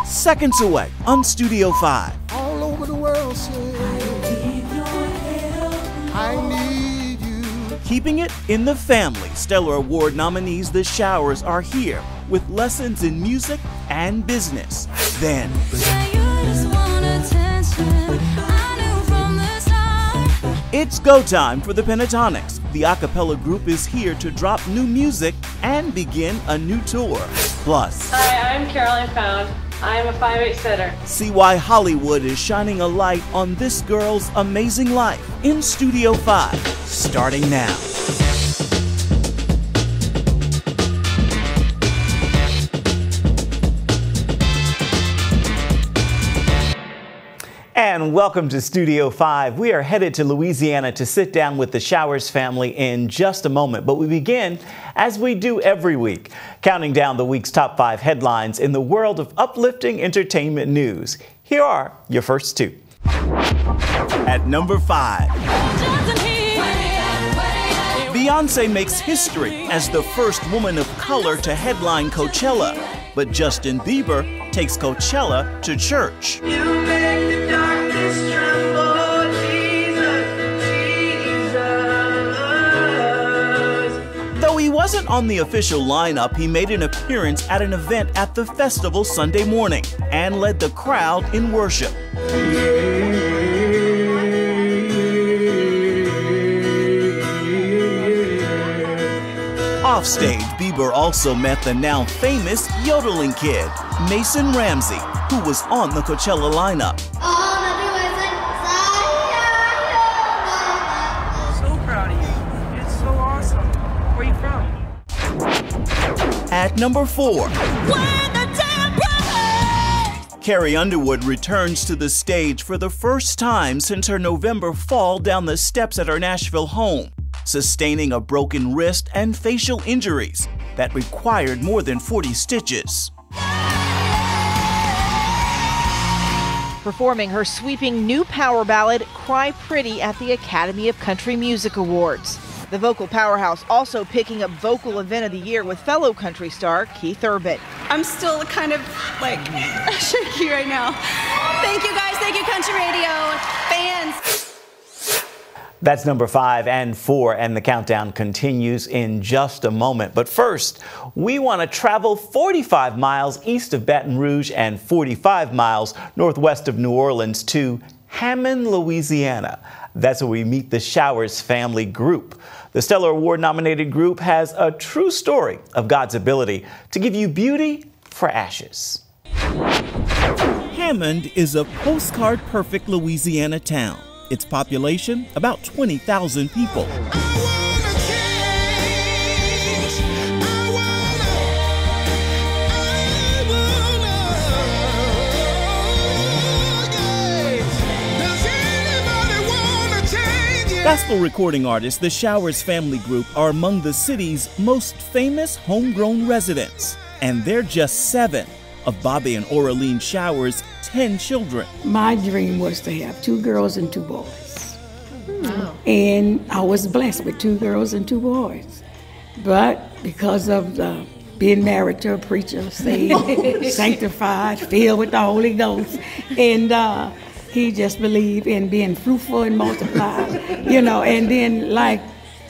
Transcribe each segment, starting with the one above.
seconds away on Studio 5. All over the world say, I need you. Keeping it in the family, Stellar Award nominees The Showers are here with lessons in music and business. Then, it's go time for the Pentatonix. The a cappella group is here to drop new music and begin a new tour. Plus, hi, I'm Caroline Found. I'm a 5'8" setter. See why Hollywood is shining a light on this girl's amazing life in Studio 5, starting now. And welcome to Studio 5. We are headed to Louisiana to sit down with the Showers family in just a moment. But we begin, as we do every week, counting down the week's top 5 headlines in the world of uplifting entertainment news. Here are your first 2. At number 5. Beyoncé makes history as the first woman of color to headline Coachella. But Justin Bieber takes Coachella to church. Though he wasn't on the official lineup, he made an appearance at an event at the festival Sunday morning and led the crowd in worship. Offstage, Bieber also met the now famous yodeling kid, Mason Ramsey, who was on the Coachella lineup. So proud of you. It's so awesome. Where you from? At number 4. Carrie Underwood returns to the stage for the first time since her November fall down the steps at her Nashville home, sustaining a broken wrist and facial injuries that required more than 40 stitches. Performing her sweeping new power ballad, Cry Pretty, at the Academy of Country Music Awards. The vocal powerhouse also picking up Vocal Event of the Year with fellow country star Keith Urban. I'm still kind of like shaky right now. Thank you guys, thank you Country Radio fans. That's number 5 and 4, and the countdown continues in just a moment. But first, we want to travel 45 miles east of Baton Rouge and 45 miles northwest of New Orleans to Hammond, Louisiana. That's where we meet the Showers family group. The Stellar Award nominated group has a true story of God's ability to give you beauty for ashes. Hammond is a postcard-perfect Louisiana town. Its population, about 20,000 people. Gospel recording artists, the Showers family group, are among the city's most famous homegrown residents. And they're just 7 of Bobby and Oraline Showers' 10 children. My dream was to have 2 girls and 2 boys. And I was blessed with 2 girls and 2 boys. But because of being married to a preacher, saved, sanctified, filled with the Holy Ghost, and he just believed in being fruitful and multiplied, you know, and then like,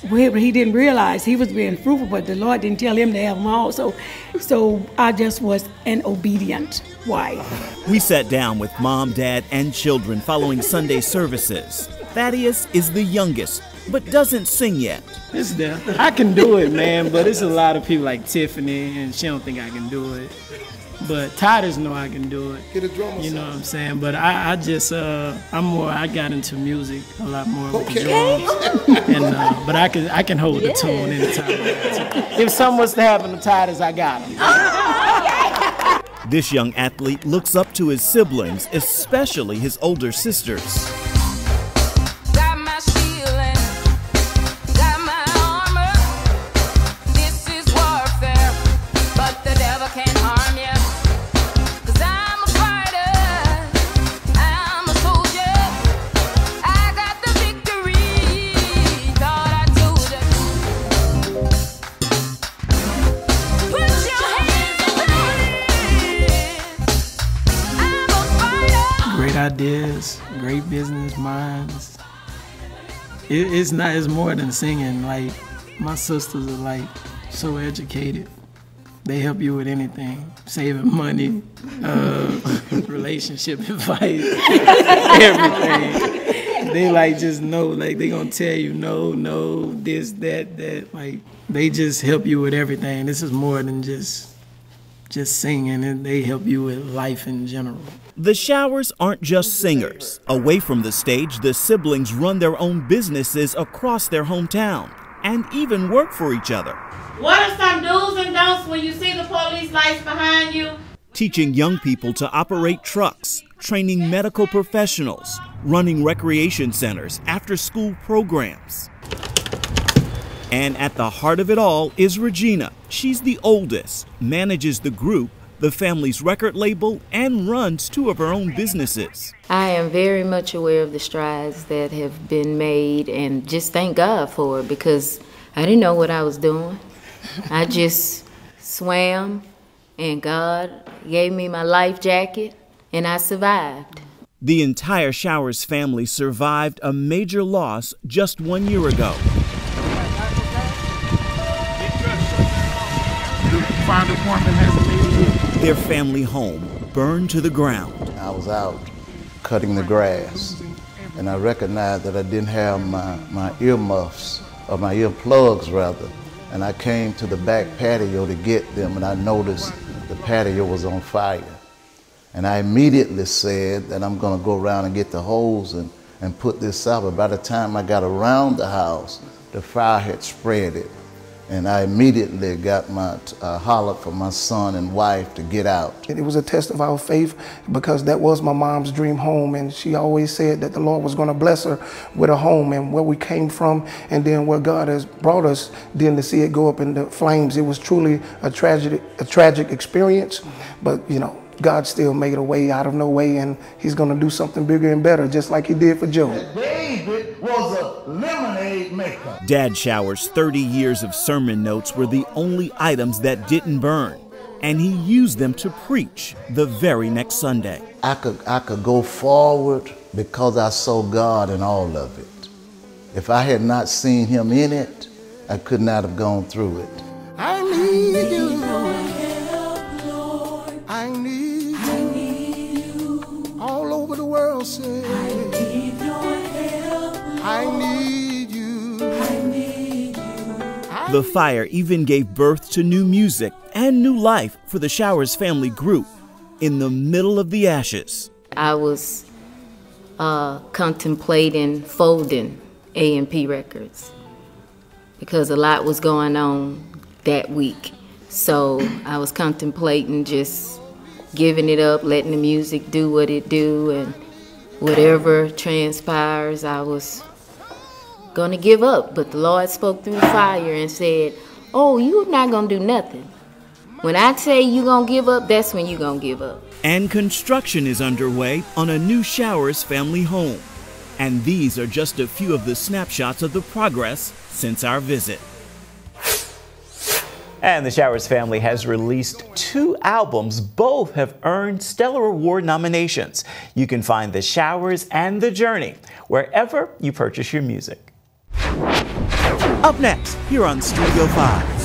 he didn't realize he was being fruitful, but the Lord didn't tell him to have them all. So I just was an obedient wife. We sat down with mom, dad, and children following Sunday services. Thaddeus is the youngest, but doesn't sing yet. It's there. I can do it, man, but it's a lot of people like Tiffany, and she don't think I can do it. But Titus know I can do it. Get a drummer. You know what I'm saying? But I just, I got into music a lot more with the drums. And, but I can hold the tune anytime. If something was to happen to Titus, I got him. This young athlete looks up to his siblings, especially his older sisters. ideas, great business minds. It's more than singing. Like, my sisters are like so educated. They help you with anything, saving money, relationship advice, everything. They like just know, like they gonna tell you no, this, that. Like, they just help you with everything. This is more than just singing, and they help you with life in general. The Showers aren't just singers. Away from the stage, the siblings run their own businesses across their hometown and even work for each other. What are some do's and don'ts when you see the police lights behind you? Teaching young people to operate trucks, training medical professionals, running recreation centers, after-school programs. And at the heart of it all is Regina. She's the oldest, manages the group, the family's record label, and runs 2 of her own businesses. I am very much aware of the strides that have been made, and just thank God for it, because I didn't know what I was doing. I just swam, and God gave me my life jacket, and I survived. The entire Showers family survived a major loss just 1 year ago. Their family home burned to the ground. I was out cutting the grass, and I recognized that I didn't have my earmuffs, or my earplugs rather, and I came to the back patio to get them, and I noticed the patio was on fire. And I immediately said that I'm gonna go around and get the hose and put this out, but by the time I got around the house, the fire had spread it. And I immediately got my hollered for my son and wife to get out. It was a test of our faith, because that was my mom's dream home, and she always said that the Lord was going to bless her with a home, and where we came from and then where God has brought us, then to see it go up in the flames. It was truly a tragic experience, but you know, God still made a way out of no way, and he's going to do something bigger and better, just like he did for Job. David was a lemonade maker. Dad Showers' 30 years of sermon notes were the only items that didn't burn, and he used them to preach the very next Sunday. I could go forward because I saw God in all of it. If I had not seen him in it, I could not have gone through it. I need you. I need you. All over the world say, I need your help, I need you. I need you. The fire even gave birth to new music and new life for the Showers family group in the middle of the ashes. I was contemplating folding A&P Records because a lot was going on that week. So I was contemplating just giving it up, letting the music do what it do, and whatever transpires, I was gonna give up. But the Lord spoke through fire and said, oh, you're not gonna do nothing. When I say you gonna give up, that's when you gonna give up. And construction is underway on a new Showers family home. And these are just a few of the snapshots of the progress since our visit. And the Showers family has released 2 albums. Both have earned Stellar Award nominations. You can find The Showers and The Journey wherever you purchase your music. Up next, here on Studio 5.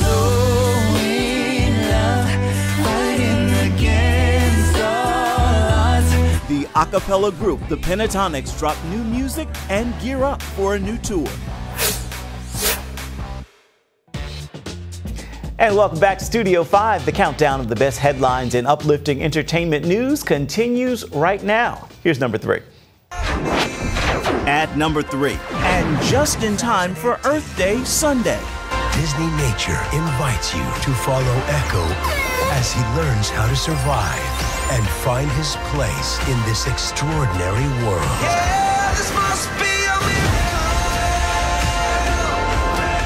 The a cappella group, the Pentatonix, drop new music and gear up for a new tour. And welcome back to Studio 5. The countdown of the best headlines in uplifting entertainment news continues right now. Here's number 3. At number 3, and just in time for Earth Day Sunday. Disney Nature invites you to follow Echo as he learns how to survive and find his place in this extraordinary world. Yeah, this must be a miracle.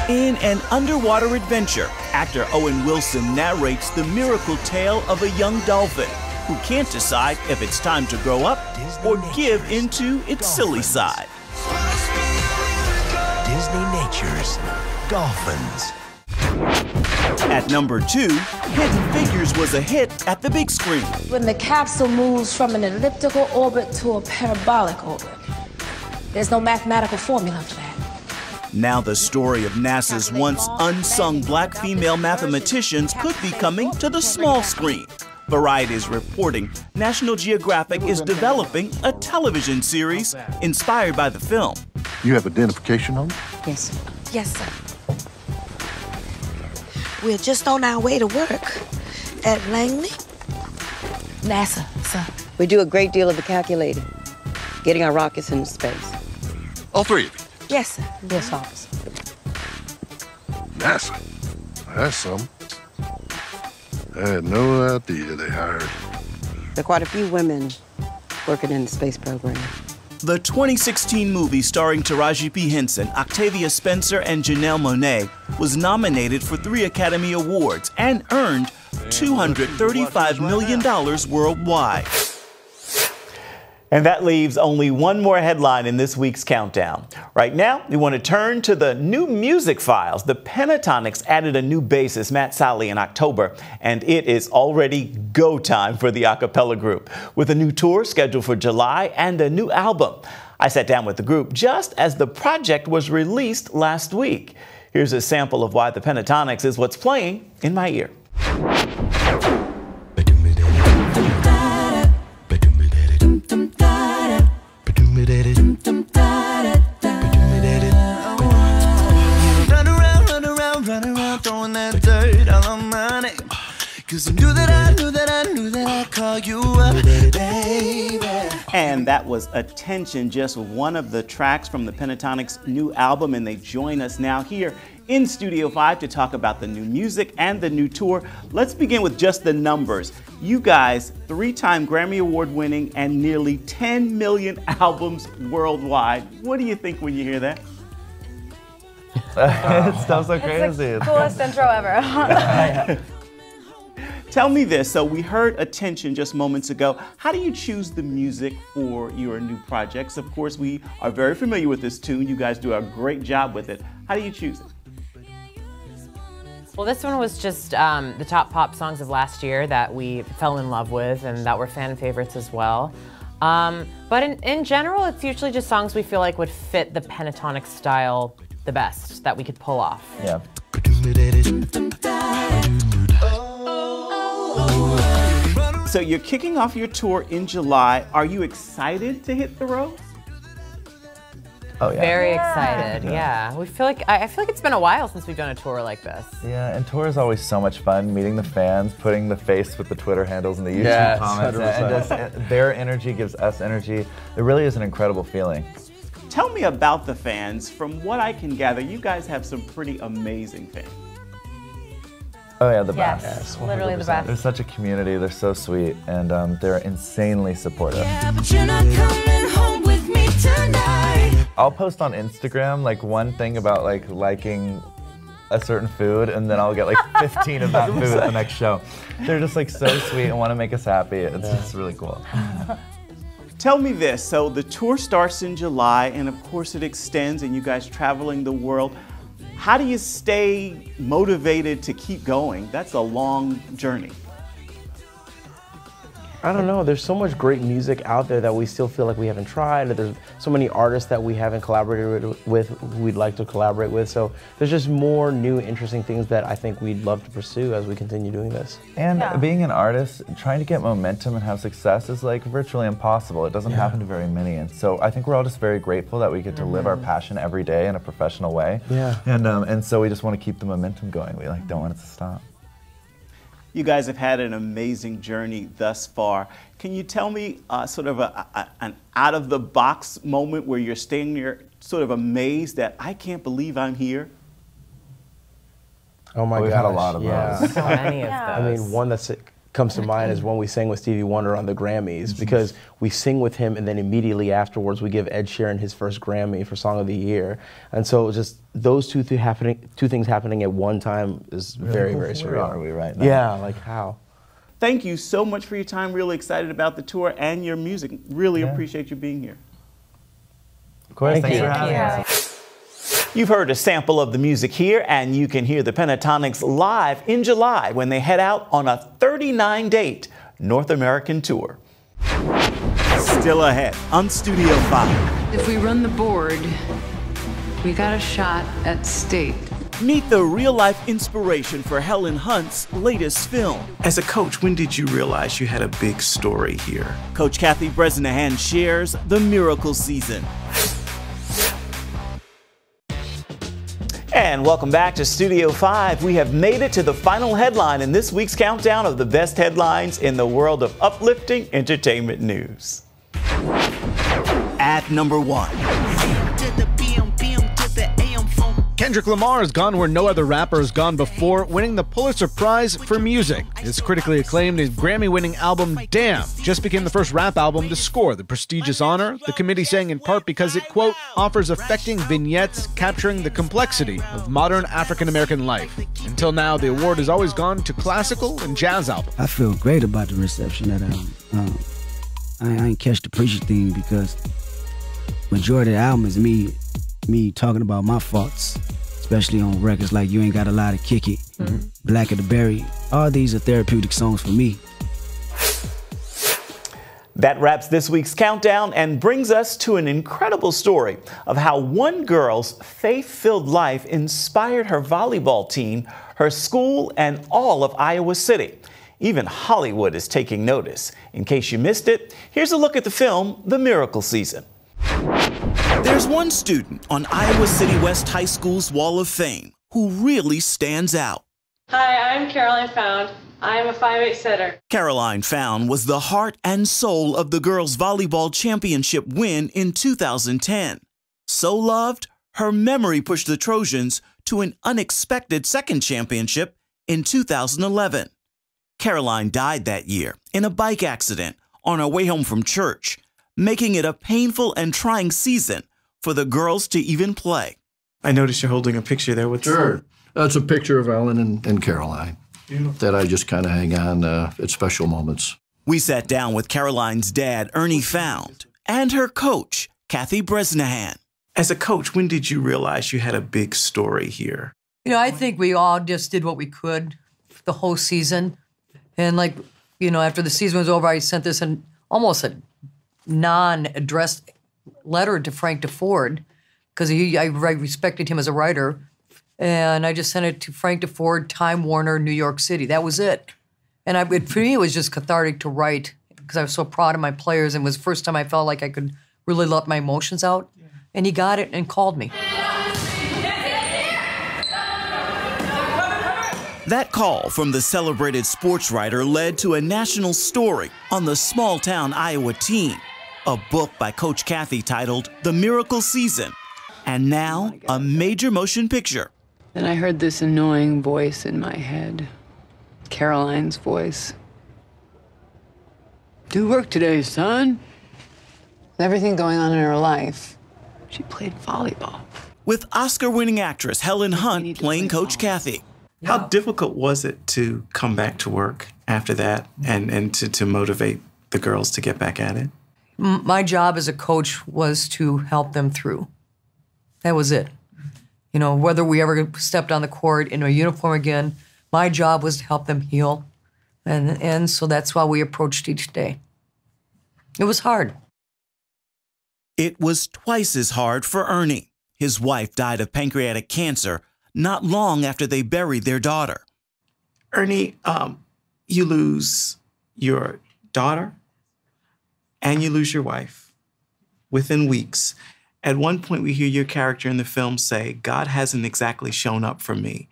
In an underwater adventure, actor Owen Wilson narrates the miracle tale of a young dolphin who can't decide if it's time to grow up or give into its silly side. Disney Nature's Dolphins. At number 2, Hidden Figures was a hit at the big screen. When the capsule moves from an elliptical orbit to a parabolic orbit, there's no mathematical formula for that. Now the story of NASA's once unsung black female mathematicians could be coming to the small screen. Variety is reporting National Geographic is developing a television series inspired by the film. You have identification on it? Yes, sir. Yes, sir. We're just on our way to work at Langley. NASA, sir. We do a great deal of the calculating, getting our rockets into space. All three of you? Yes, sir. Yes, officer. NASA? That's something. I had no idea they hired. There are quite a few women working in the space program. The 2016 movie starring Taraji P. Henson, Octavia Spencer, and Janelle Monáe was nominated for 3 Academy Awards and earned $235 million worldwide. And that leaves only one more headline in this week's countdown. Right now, we want to turn to the new music files. The Pentatonix added a new bassist, Matt Sally, in October, and it is already go time for the a cappella group, with a new tour scheduled for July and a new album. I sat down with the group just as the project was released last week. Here's a sample of why the Pentatonix is what's playing in my ear. Throwing that dirt all on my neck. 'Cause I knew that I'd call you up, baby. And that was Attention, just one of the tracks from the Pentatonix new album, and they join us now here in Studio 5 to talk about the new music and the new tour. Let's begin with just the numbers. You guys, 3-time Grammy Award winning and nearly 10 million albums worldwide. What do you think when you hear that? It's still so crazy. It's the coolest intro ever. Tell me this, so we heard Attention just moments ago. How do you choose the music for your new projects? Of course, we are very familiar with this tune. You guys do a great job with it. How do you choose it? Well, this one was just the top pop songs of last year that we fell in love with and that were fan favorites as well. But in general, it's usually just songs we feel like would fit the Pentatonix style the best, that we could pull off. Yeah. So you're kicking off your tour in July. Are you excited to hit the road? Oh yeah. Very excited, yeah. We feel like, I feel like it's been a while since we've done a tour like this. Yeah, and tour is always so much fun, meeting the fans, putting the face with the Twitter handles and the YouTube comments, and their energy gives us energy. It really is an incredible feeling. Tell me about the fans. From what I can gather, you guys have some pretty amazing fans. Oh yeah, the Yes, best. literally the best. They're such a community, they're so sweet, and they're insanely supportive. Yeah, but you're not coming home with me tonight. I'll post on Instagram like one thing about like liking a certain food, and then I'll get like 15 of that food at the next show. They're just like so sweet and want to make us happy. It's just really cool. Tell me this, so the tour starts in July, and of course it extends, and you guys traveling the world. How do you stay motivated to keep going? That's a long journey. I don't know, there's so much great music out there that we still feel like we haven't tried. There's so many artists that we haven't collaborated with who we'd like to collaborate with. So there's just more new, interesting things that I think we'd love to pursue as we continue doing this. And being an artist, trying to get momentum and have success is like virtually impossible. It doesn't happen to very many. And so I think we're all just very grateful that we get to live our passion every day in a professional way. Yeah. And so we just want to keep the momentum going. We like don't want it to stop. You guys have had an amazing journey thus far. Can you tell me sort of an out-of-the-box moment where you're staying there sort of amazed that I can't believe I'm here? Oh my gosh. We've had a lot of those. So many of those. I mean, one that comes to mind is when we sang with Stevie Wonder on the Grammys, because we sing with him and then immediately afterwards we give Ed Sheeran his first Grammy for Song of the Year. And so just those two things happening at one time is very, very surreal. Where are we right now? Yeah, like how? Thank you so much for your time. Really excited about the tour and your music. Really appreciate you being here. Of course, thanks for Thank having you. us. You've heard a sample of the music here, and you can hear the Pentatonix live in July when they head out on a 39-date North American tour. Still ahead on Studio 5. If we run the board, we got a shot at state. Meet the real-life inspiration for Helen Hunt's latest film. As a coach, when did you realize you had a big story here? Coach Kathy Bresnahan shares the miracle season. And welcome back to Studio 5. We have made it to the final headline in this week's countdown of the best headlines in the world of uplifting entertainment news. At number 1. Kendrick Lamar has gone where no other rapper has gone before, winning the Pulitzer Prize for Music. His critically acclaimed and Grammy-winning album, Damn, just became the first rap album to score the prestigious honor, the committee saying in part because it, quote, offers affecting vignettes capturing the complexity of modern African-American life. Until now, the award has always gone to classical and jazz albums. I feel great about the reception of that album. I ain't catch the preacher thing because majority of the album is me talking about my faults, especially on records like You Ain't Got a Lot to Kick It, Black of the Berry. All these are therapeutic songs for me. That wraps this week's countdown and brings us to an incredible story of how one girl's faith-filled life inspired her volleyball team, her school, and all of Iowa City. Even Hollywood is taking notice. In case you missed it, here's a look at the film, The Miracle Season. There's one student on Iowa City West High School's Wall of Fame who really stands out. Hi, I'm Caroline Found. I'm a 5'8" setter. Caroline Found was the heart and soul of the girls' volleyball championship win in 2010. So loved, her memory pushed the Trojans to an unexpected second championship in 2011. Caroline died that year in a bike accident on her way home from church, making it a painful and trying season for the girls to even play. I noticed you're holding a picture there with... Sure. That's a picture of Ellen and Caroline that I just kind of hang on at special moments. We sat down with Caroline's dad, Ernie Found, and her coach, Kathy Bresnahan. As a coach, when did you realize you had a big story here? You know, I think we all just did what we could the whole season. And like, you know, after the season was over, I sent this almost a non-addressed letter to Frank DeFord because I respected him as a writer. And I just sent it to Frank DeFord, Time Warner, New York City. That was it. And for me, it was just cathartic to write because I was so proud of my players. And it was the first time I felt like I could really let my emotions out. Yeah. And he got it and called me. That call from the celebrated sports writer led to a national story on the small-town Iowa team, a book by Coach Kathy titled The Miracle Season, and now a major motion picture. Then I heard this annoying voice in my head, Caroline's voice. Do work today, son. With everything going on in her life, she played volleyball. With Oscar-winning actress Helen Hunt playing Coach Kathy. How difficult was it to come back to work after that and to motivate the girls to get back at it? My job as a coach was to help them through. That was it. You know, whether we ever stepped on the court in a uniform again, my job was to help them heal. And so that's why we approached each day. It was hard. It was twice as hard for Ernie. His wife died of pancreatic cancer not long after they buried their daughter. Ernie, you lose your daughter and you lose your wife within weeks. At one point, we hear your character in the film say, God hasn't exactly shown up for me.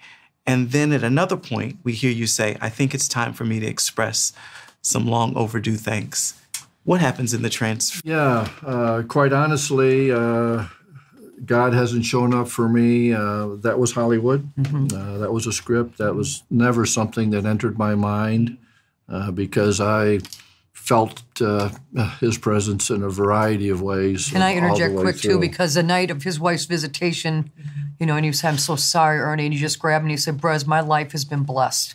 And then at another point, we hear you say, I think it's time for me to express some long overdue thanks. What happens in the transfer? Yeah, quite honestly, God hasn't shown up for me. That was Hollywood. That was a script. That was never something that entered my mind because I felt his presence in a variety of ways. Can I interject quick, too? Because the night of his wife's visitation, you know, and he said, I'm so sorry, Ernie, and he just grabbed me and he said, Brez, my life has been blessed.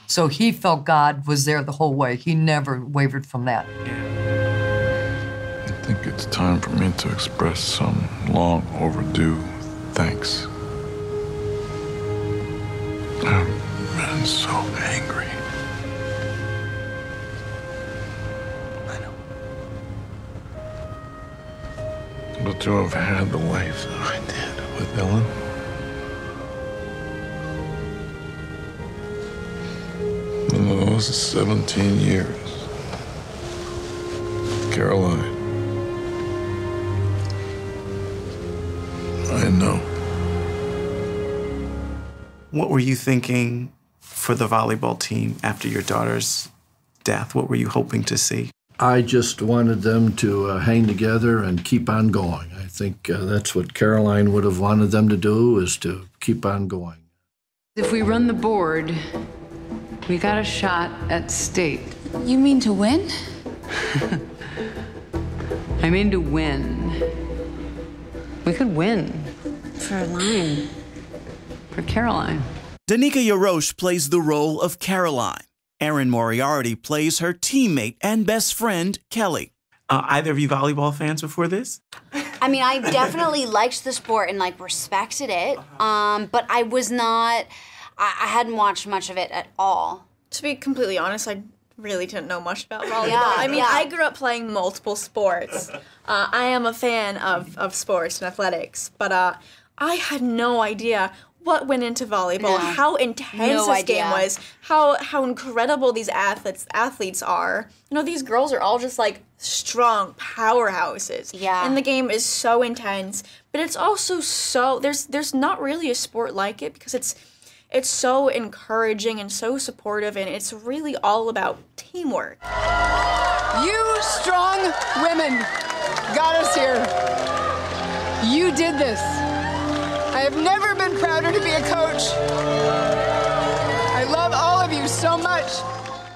So he felt God was there the whole way. He never wavered from that. I think it's time for me to express some long overdue thanks. I've been so angry. I know. But to have had the life that I did with Ellen. In those 17 years, Caroline, I know. What were you thinking for the volleyball team after your daughter's death? What were you hoping to see? I just wanted them to hang together and keep on going. I think that's what Caroline would have wanted them to do, is to keep on going. If we run the board, we got a shot at state. You mean to win? I mean to win. We could win. For Lime. For Caroline. Danica Yarosh plays the role of Caroline. Erin Moriarty plays her teammate and best friend, Kelly. Either of you volleyball fans before this? I mean, I definitely liked the sport and like respected it, but I was not, I hadn't watched much of it at all. To be completely honest, I really didn't know much about volleyball. Yeah, I mean, yeah. I grew up playing multiple sports. I am a fan of sports and athletics, but I had no idea what went into volleyball, how intense this game was, how incredible these athletes are. You know, these girls are all just like strong powerhouses. Yeah. And the game is so intense, but it's also so there's not really a sport like it because it's so encouraging and so supportive, and it's really all about teamwork. You strong women got us here. You did this. I have never been prouder to be a coach. I love all of you so much.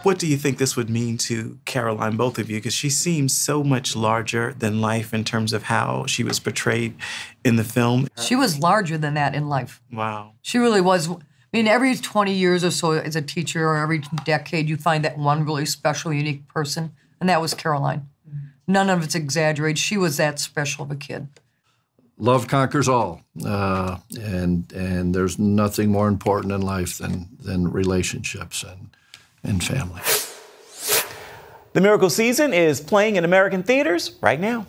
What do you think this would mean to Caroline, both of you? Because she seems so much larger than life in terms of how she was portrayed in the film. She was larger than that in life. Wow. She really was. I mean, every 20 years or so as a teacher, or every decade, you find that one really special, unique person, and that was Caroline. None of it's exaggerated. She was that special of a kid. Love conquers all, and there's nothing more important in life than relationships and family. The Miracle Season is playing in American theaters right now.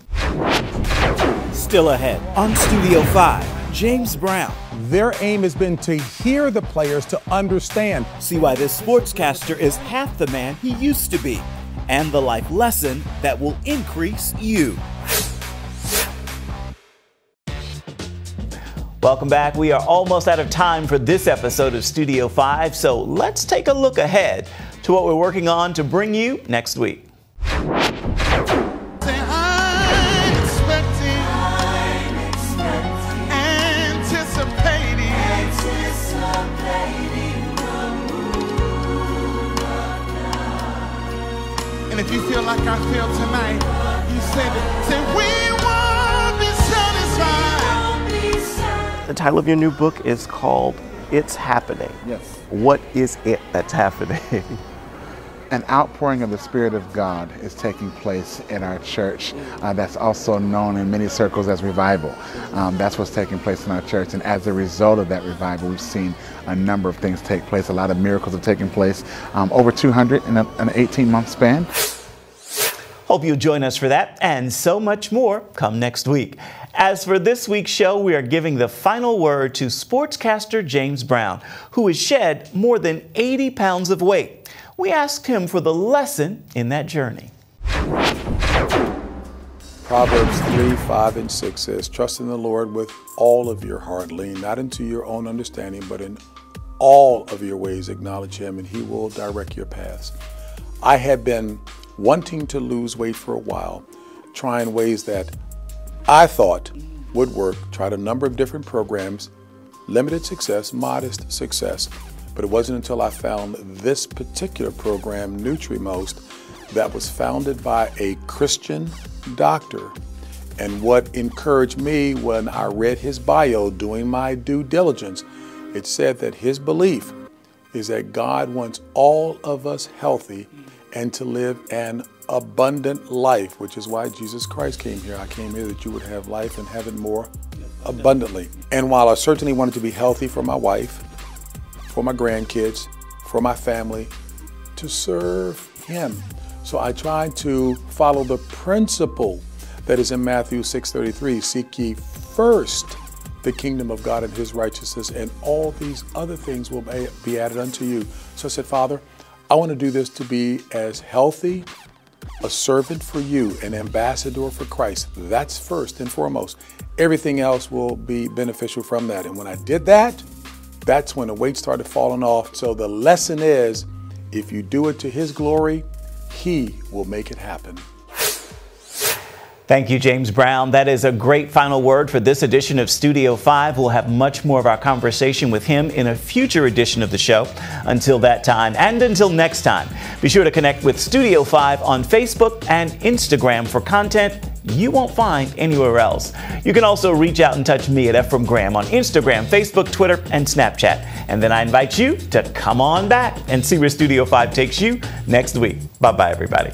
Still ahead on Studio 5, James Brown. Their aim has been to hear the players, to understand. See why this sportscaster is half the man he used to be, and the life lesson that will increase you. Welcome back. We are almost out of time for this episode of Studio 5, so let's take a look ahead to what we're working on to bring you next week. And if you feel like I feel tonight, you say we won't be satisfied. The title of your new book is called It's Happening. Yes. What is it that's happening? An outpouring of the Spirit of God is taking place in our church. That's also known in many circles as revival. That's what's taking place in our church. And as a result of that revival, we've seen a number of things take place. A lot of miracles have taken place. Over 200 in an 18-month span. Hope you'll join us for that and so much more come next week. As for this week's show, we are giving the final word to sportscaster James Brown, who has shed more than 80 pounds of weight. We asked him for the lesson in that journey. Proverbs 3, 5, and 6 says, trust in the Lord with all of your heart, lean not into your own understanding, but in all of your ways acknowledge him, and he will direct your paths. I had been wanting to lose weight for a while, trying ways that I thought would work, tried a number of different programs, limited success, modest success. But it wasn't until I found this particular program, NutriMost, that was founded by a Christian doctor. And what encouraged me when I read his bio doing my due diligence, it said that his belief is that God wants all of us healthy and to live an abundant life, which is why Jesus Christ came here. I came here that you would have life and have it more abundantly. And while I certainly wanted to be healthy for my wife, for my grandkids, for my family, to serve Him. So I try to follow the principle that is in Matthew 6:33, seek ye first the kingdom of God and His righteousness, and all these other things will be added unto you. So I said, Father, I want to do this to be as healthy, a servant for you, an ambassador for Christ. That's first and foremost. Everything else will be beneficial from that. And when I did that, that's when the weight started falling off. So the lesson is, if you do it to His glory, He will make it happen. Thank you, James Brown. That is a great final word for this edition of Studio 5. We'll have much more of our conversation with him in a future edition of the show. Until that time, and until next time, be sure to connect with Studio 5 on Facebook and Instagram for content you won't find anywhere else. You can also reach out and touch me at Ephraim Graham on Instagram, Facebook, Twitter, and Snapchat. And then I invite you to come on back and see where Studio 5 takes you next week. Bye-bye, everybody.